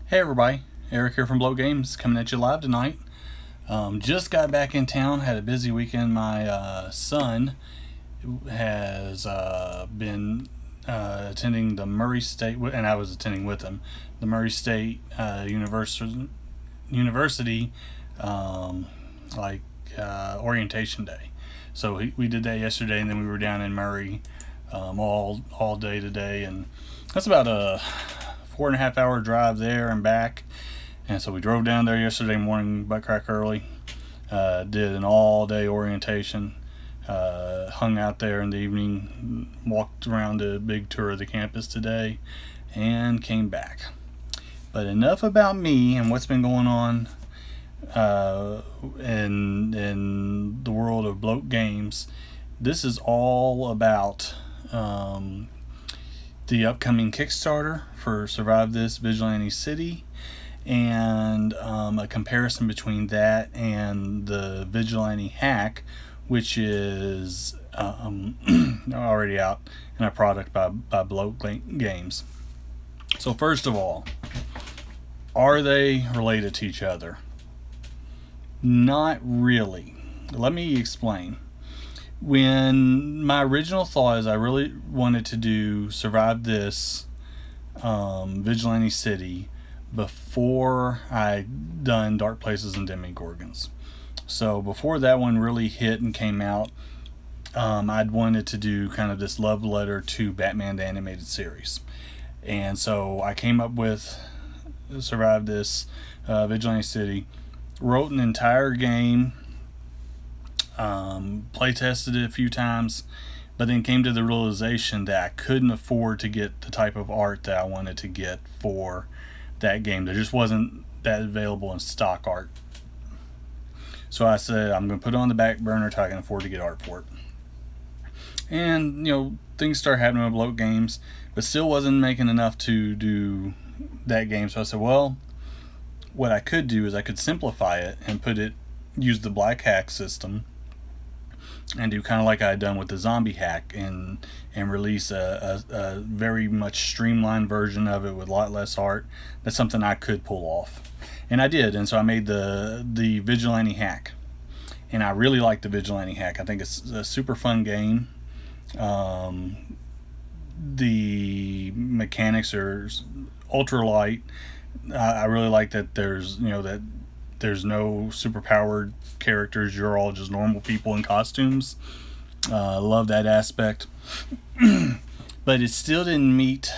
Hey everybody, Eric here from Bloat Games coming at you live tonight. Just got back in town, had a busy weekend. My son has been attending the Murray State, and I was attending with him, the Murray State University orientation day. So we did that yesterday, and then we were down in Murray all day today, and that's about a 4.5 hour drive there and back. And so we drove down there yesterday morning, butt crack early, did an all-day orientation, hung out there in the evening, walked around a big tour of the campus today, and came back. But enough about me and what's been going on in the world of Bloat Games. This is all about the upcoming Kickstarter for Survive This Vigilante City, and a comparison between that and the Vigilante Hack, which is already out in a product by Bloat Games. So first of all, are they related to each other? Not really. Let me explain. When my original thought is I really wanted to do Survive This Vigilante City before I'd done Dark Places and Demogorgons. So before that one really hit and came out, I'd wanted to do kind of this love letter to Batman the Animated Series. And so I came up with Survive This Vigilante City, wrote an entire game, play tested it a few times, but then came to the realization that I couldn't afford to get the type of art that I wanted to get for that game. There just wasn't that available in stock art. So I said I'm going to put it on the back burner until I can afford to get art for it. And you know, things started happening with Bloat Games, but still wasn't making enough to do that game. So I said, well, what I could do is I could simplify it and use the black hack system and do kind of like I had done with the zombie hack, and release a very much streamlined version of it with a lot less art. That's something I could pull off, and I did. And so I made the Vigilante Hack, and I really like the Vigilante Hack. I think it's a super fun game. The mechanics are ultra light. I really like that there's no superpowered characters. You're all just normal people in costumes. Love that aspect. But it still didn't meet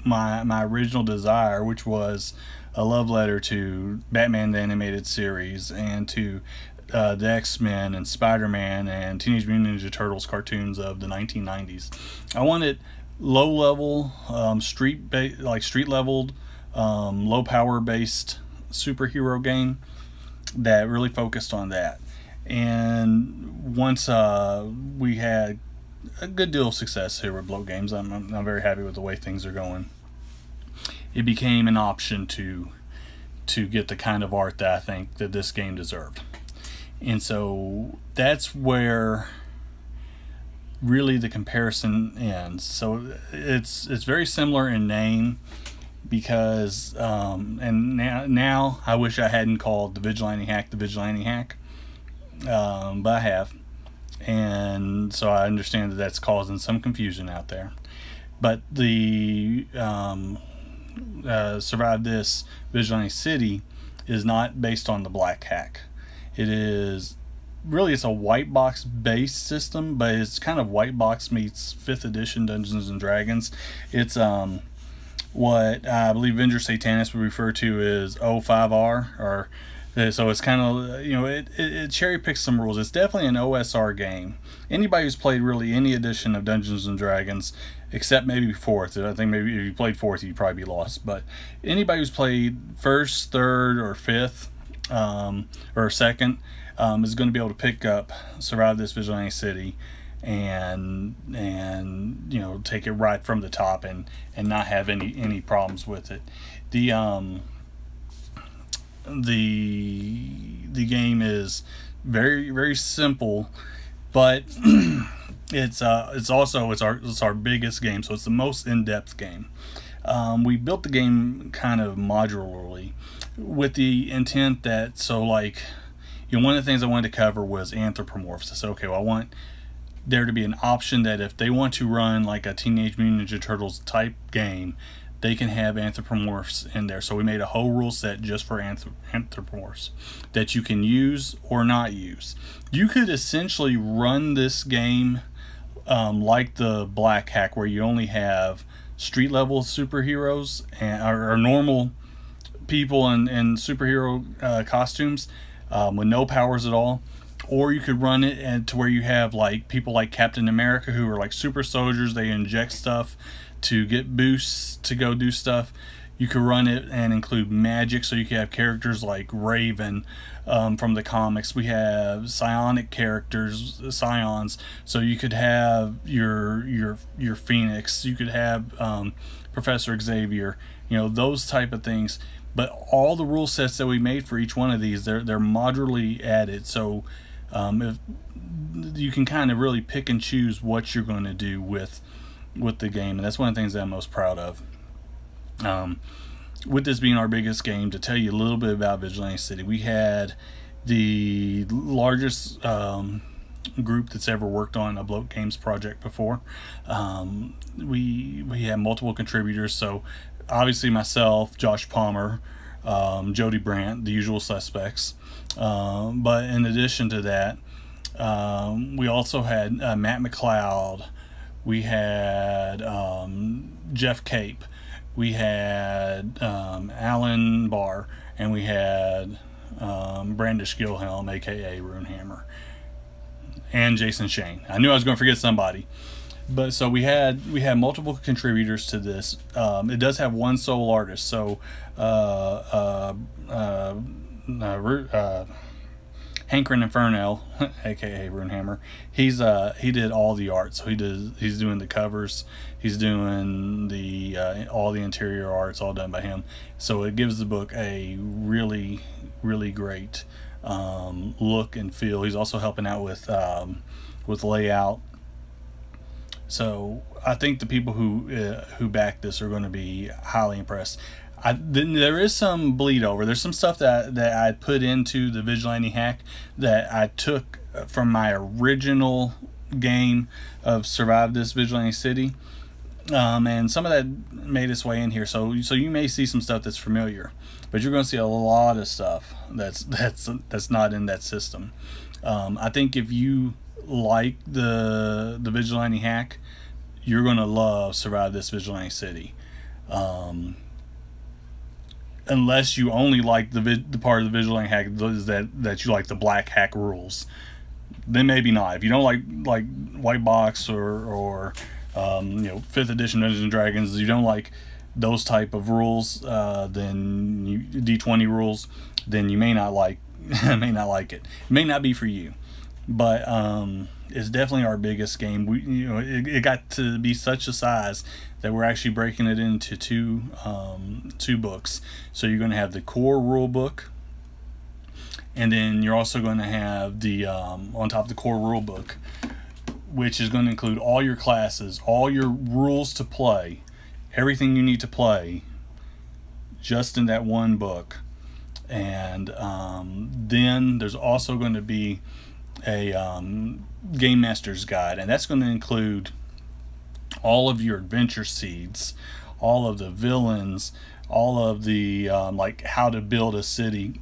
my original desire, which was a love letter to Batman the Animated Series and to the X-Men and Spider-Man and Teenage Mutant Ninja Turtles cartoons of the 1990s. I wanted low-level, street-leveled, low-power based superhero game that really focused on that. And once we had a good deal of success here with Bloat Games, I'm very happy with the way things are going. It became an option to get the kind of art that I think that this game deserved. And so that's where really the comparison ends. So it's very similar in name, because and now I wish I hadn't called the Vigilante Hack the Vigilante Hack, but I have, and so I understand that that's causing some confusion out there. But the Survive This Vigilante City is not based on the Black Hack. It's a white box based system, but it's kind of white box meets 5th edition Dungeons and Dragons. It's what I believe Avenger Satanist would refer to as O5R, or so it's kind of, it cherry picks some rules. It's definitely an OSR game. Anybody who's played really any edition of Dungeons and Dragons, except maybe 4th, I think maybe if you played 4th you'd probably be lost, but anybody who's played 1st, 3rd, or 5th, or 2nd, is going to be able to pick up Survive This Vigilante City and take it right from the top and not have any problems with it. The game is very, very simple, but it's our biggest game, so it's the most in-depth game. we built the game kind of modularly with the intent that, so like, you know, one of the things I wanted to cover was anthropomorphs. I said, okay, well, I want there to be an option that if they want to run like a Teenage Mutant Ninja Turtles type game, they can have anthropomorphs in there. So we made a whole rule set just for anthropomorphs that you can use or not use. You could essentially run this game like the Black Hack, where you only have street level superheroes and or normal people in superhero costumes with no powers at all. Or you could run it and to where you have like people like Captain America who are like super soldiers. They inject stuff to get boosts to go do stuff. You could run it and include magic, so you could have characters like Raven from the comics. We have psionic characters, scions, so you could have your Phoenix. You could have Professor Xavier. You know, those type of things. But all the rule sets that we made for each one of these, they're modularly added. So if you can kind of really pick and choose what you're going to do with the game, and that's one of the things that I'm most proud of. With this being our biggest game, to tell you a little bit about Vigilante City, we had the largest group that's ever worked on a block games project before. We had multiple contributors, so obviously myself, Josh Palmer, Jody Brandt, the usual suspects, but in addition to that, we also had Matt McLeod. We had Jeff Cape, we had Alan Barr, and we had Brandish Gilhelm, aka Runehammer, and Jason Shane. I knew I was going to forget somebody, but so we had multiple contributors to this. It does have one sole artist, so Hankrin Infernal, aka Runehammer, he did all the art. So he's doing the covers, he's doing the all the interior arts, all done by him. So it gives the book a really great look and feel. He's also helping out with layout. So I think the people who back this are going to be highly impressed. There is some bleed over. There's some stuff that I put into the Vigilante Hack that I took from my original game of Survive This Vigilante City, and some of that made its way in here. So you may see some stuff that's familiar, but you're going to see a lot of stuff that's not in that system. I think if you like the Vigilante Hack, you're going to love Survive This Vigilante City. Unless you only like the part of the Vigilante Hack that you like the Black Hack rules, then maybe not. If you don't like White Box or you know, 5th edition Dungeons and Dragons, you don't like those type of rules, then D20 rules, then you may not like it. It may not be for you, but it's definitely our biggest game. It got to be such a size that we're actually breaking it into two books. So you're going to have the core rule book, and then you're also going to have the on top of the core rule book, which is going to include all your classes, all your rules to play, everything you need to play, just in that one book. And then there's also going to be a Game Master's Guide, and that's going to include all of your adventure seeds, all of the villains, all of the like how to build a city.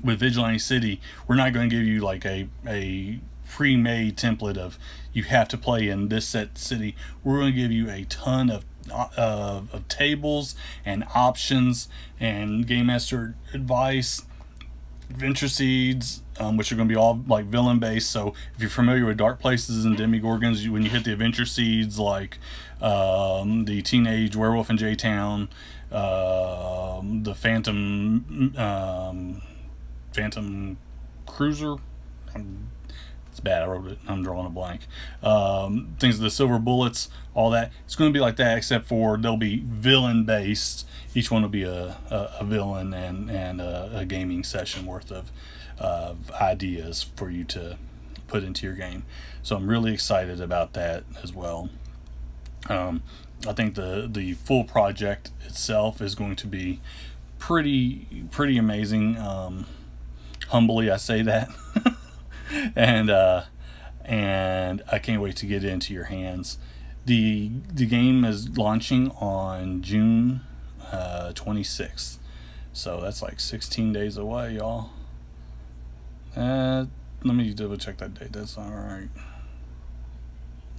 With Vigilante City, we're not going to give you like a pre-made template of you have to play in this set city. We're going to give you a ton of tables and options and Game Master advice, adventure seeds, which are going to be all like villain based. So if you're familiar with Dark Places and Demigorgons, when you hit the adventure seeds like the Teenage Werewolf in J-Town, the Phantom Cruiser, it's bad, I wrote it, I'm drawing a blank, things, the Silver Bullets, all that, it's going to be like that, except for they'll be villain based. Each one will be a villain and a gaming session worth of ideas for you to put into your game. So I'm really excited about that as well. I think the full project itself is going to be pretty amazing. Humbly, I say that, and I can't wait to get it into your hands. The game is launching on June 26th, so that's like 16 days away, y'all. Let me double check that date. That's all right.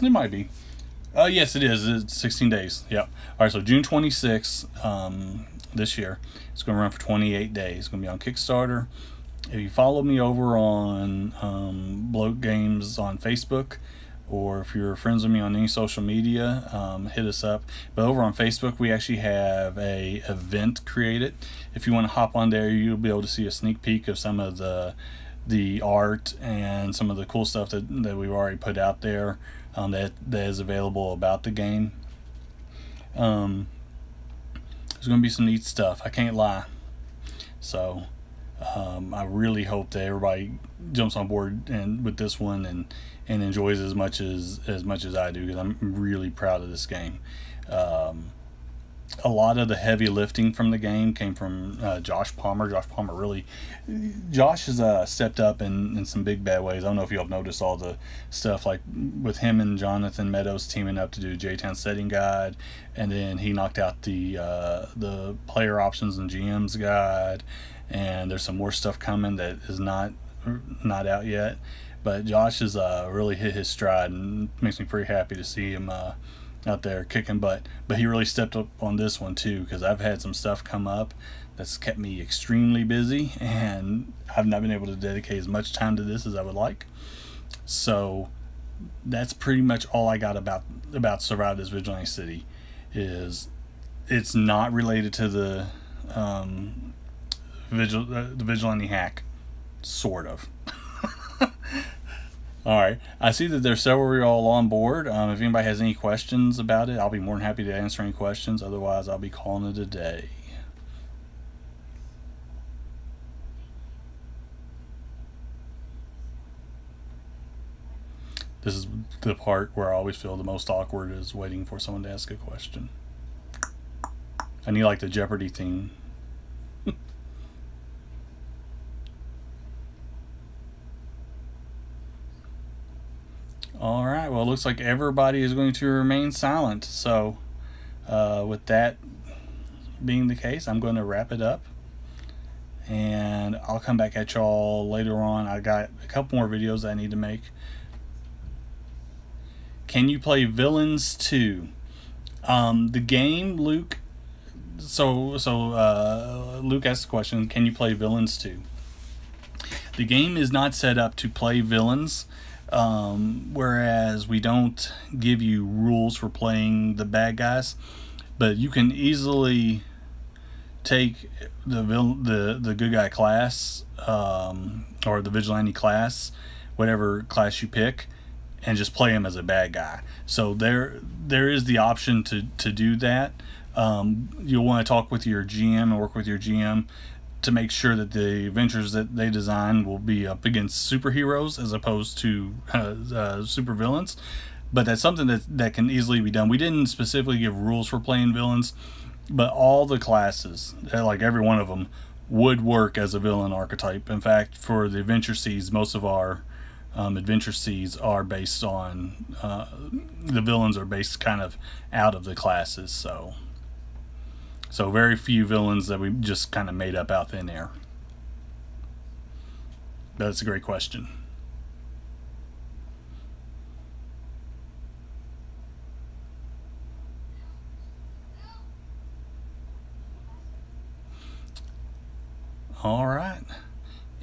It might be. Yes, it is. It's 16 days. Yep. All right, so June 26th this year. It's going to run for 28 days. It's going to be on Kickstarter. If you follow me over on Bloat Games on Facebook, or if you're friends with me on any social media, hit us up. But over on Facebook, we actually have a event created. If you want to hop on there, you'll be able to see a sneak peek of some of the art and some of the cool stuff that we've already put out there, that is available about the game. There's going to be some neat stuff, I can't lie. So I really hope that everybody jumps on board and with this one and enjoys as much as I do, because I'm really proud of this game. A lot of the heavy lifting from the game came from Josh Palmer. Josh has stepped up in some big bad ways. I don't know if you all have noticed all the stuff, like with him and Jonathan Meadows teaming up to do J-Town Setting Guide, and then he knocked out the player options and GM's guide, and there's some more stuff coming that is not out yet. But Josh has really hit his stride, and makes me pretty happy to see him out there kicking butt. But he really stepped up on this one too, because I've had some stuff come up that's kept me extremely busy, and I've not been able to dedicate as much time to this as I would like. So that's pretty much all I got about Survive This Vigilante City. Is it's not related to the Vigilante Hack, sort of. Alright, I see that there's several of you all on board. If anybody has any questions about it, I'll be more than happy to answer any questions. Otherwise, I'll be calling it a day. This is the part where I always feel the most awkward, is waiting for someone to ask a question. I need like the Jeopardy theme. Alright, well, it looks like everybody is going to remain silent. So, with that being the case, I'm going to wrap it up. And I'll come back at y'all later on. I got a couple more videos I need to make. Can you play Villains 2? The game, Luke... Luke asked the question, can you play Villains 2? The game is not set up to play villains. Whereas we don't give you rules for playing the bad guys, but you can easily take the good guy class, or the vigilante class, whatever class you pick, and just play him as a bad guy. So there is the option to do that. You'll want to talk with your GM and work with your GM to make sure that the adventures that they design will be up against superheroes as opposed to supervillains. But that's something that can easily be done. We didn't specifically give rules for playing villains, but all the classes, like every one of them, would work as a villain archetype. In fact, for the adventure seeds, most of our adventure seeds are based on the villains are based kind of out of the classes. So very few villains that we just kind of made up out thin air. That's a great question. All right,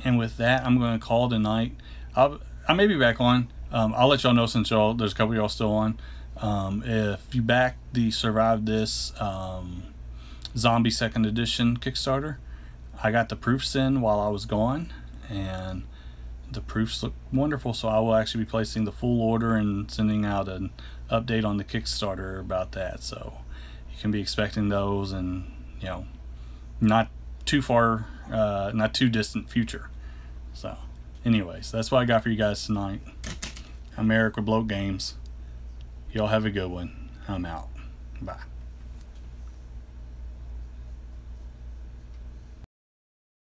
and with that, I'm going to call tonight. I may be back on. I'll let y'all know, since there's a couple of y'all still on. If you back the Survive This Zombie 2nd Edition Kickstarter, I got the proofs in while I was gone, and the proofs look wonderful. So I will actually be placing the full order and sending out an update on the Kickstarter about that. So you can be expecting those, and not too far, not too distant future. So anyways, that's what I got for you guys tonight. I'm Eric with Bloat Games. Y'all have a good one. I'm out. Bye.